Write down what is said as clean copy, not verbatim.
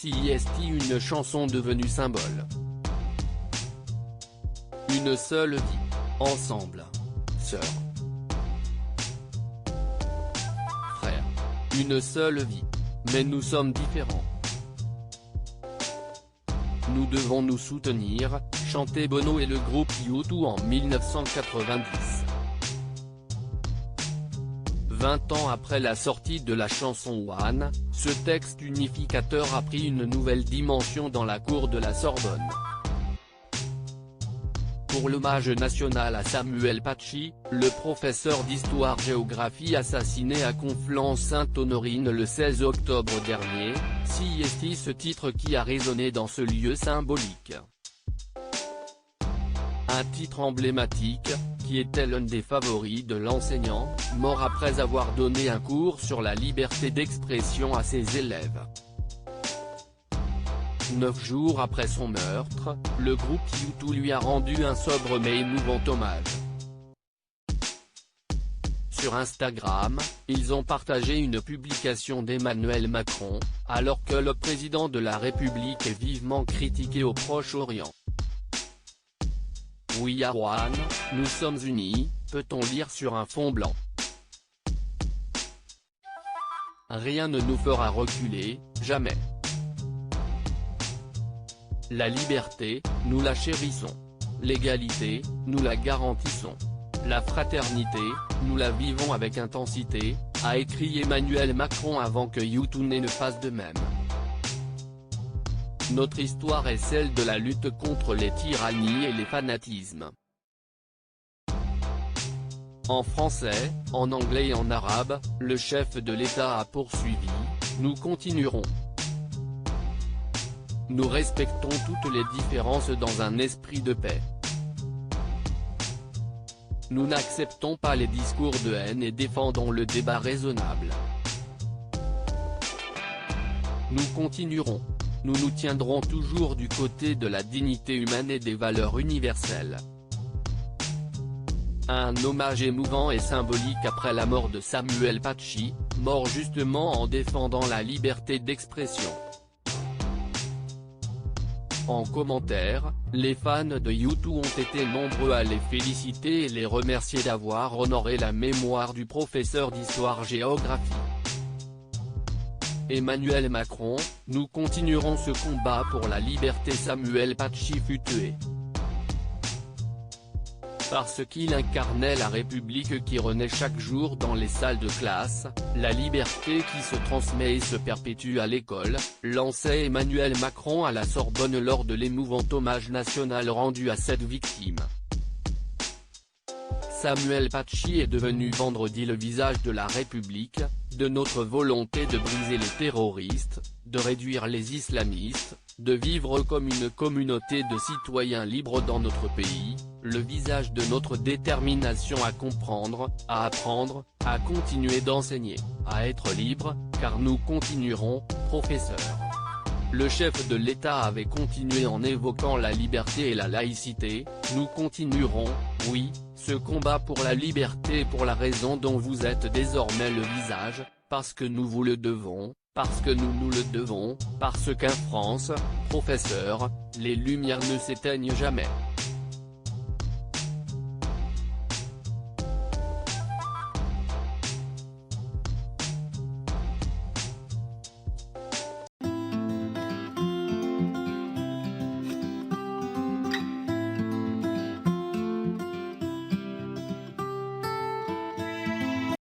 CIST, une chanson devenue symbole. Une seule vie. Ensemble. Sœurs. Frères. Une seule vie. Mais nous sommes différents. Nous devons nous soutenir, chantait Bono et le groupe U2 en 1990. 20 ans après la sortie de la chanson One, ce texte unificateur a pris une nouvelle dimension dans la cour de la Sorbonne. Pour l'hommage national à Samuel Paty, le professeur d'histoire-géographie assassiné à Conflans-Sainte-Honorine le 16 octobre dernier, CIST, ce titre qui a résonné dans ce lieu symbolique. Un titre emblématique, qui était l'un des favoris de l'enseignant, mort après avoir donné un cours sur la liberté d'expression à ses élèves. 9 jours après son meurtre, le groupe U2 lui a rendu un sobre mais émouvant hommage. Sur Instagram, ils ont partagé une publication d'Emmanuel Macron, alors que le président de la République est vivement critiqué au Proche-Orient. We are one, nous sommes unis, peut-on lire sur un fond blanc. Rien ne nous fera reculer, jamais. La liberté, nous la chérissons. L'égalité, nous la garantissons. La fraternité, nous la vivons avec intensité, a écrit Emmanuel Macron avant que U2 ne fasse de même. Notre histoire est celle de la lutte contre les tyrannies et les fanatismes. En français, en anglais et en arabe, le chef de l'État a poursuivi, nous continuerons. Nous respectons toutes les différences dans un esprit de paix. Nous n'acceptons pas les discours de haine et défendons le débat raisonnable. Nous continuerons. Nous nous tiendrons toujours du côté de la dignité humaine et des valeurs universelles. Un hommage émouvant et symbolique après la mort de Samuel Paty, mort justement en défendant la liberté d'expression. En commentaire, les fans de U2 ont été nombreux à les féliciter et les remercier d'avoir honoré la mémoire du professeur d'histoire-géographie. Emmanuel Macron, nous continuerons ce combat pour la liberté. Samuel Paty fut tué parce qu'il incarnait la République qui renaît chaque jour dans les salles de classe, la liberté qui se transmet et se perpétue à l'école, lançait Emmanuel Macron à la Sorbonne lors de l'émouvant hommage national rendu à cette victime. Samuel Paty est devenu vendredi le visage de la République, de notre volonté de briser les terroristes, de réduire les islamistes, de vivre comme une communauté de citoyens libres dans notre pays, le visage de notre détermination à comprendre, à apprendre, à continuer d'enseigner, à être libre, car nous continuerons, professeur. Le chef de l'État avait continué en évoquant la liberté et la laïcité, nous continuerons, oui, ce combat pour la liberté pour la raison dont vous êtes désormais le visage, parce que nous vous le devons, parce que nous nous le devons, parce qu'en France, professeur, les lumières ne s'éteignent jamais.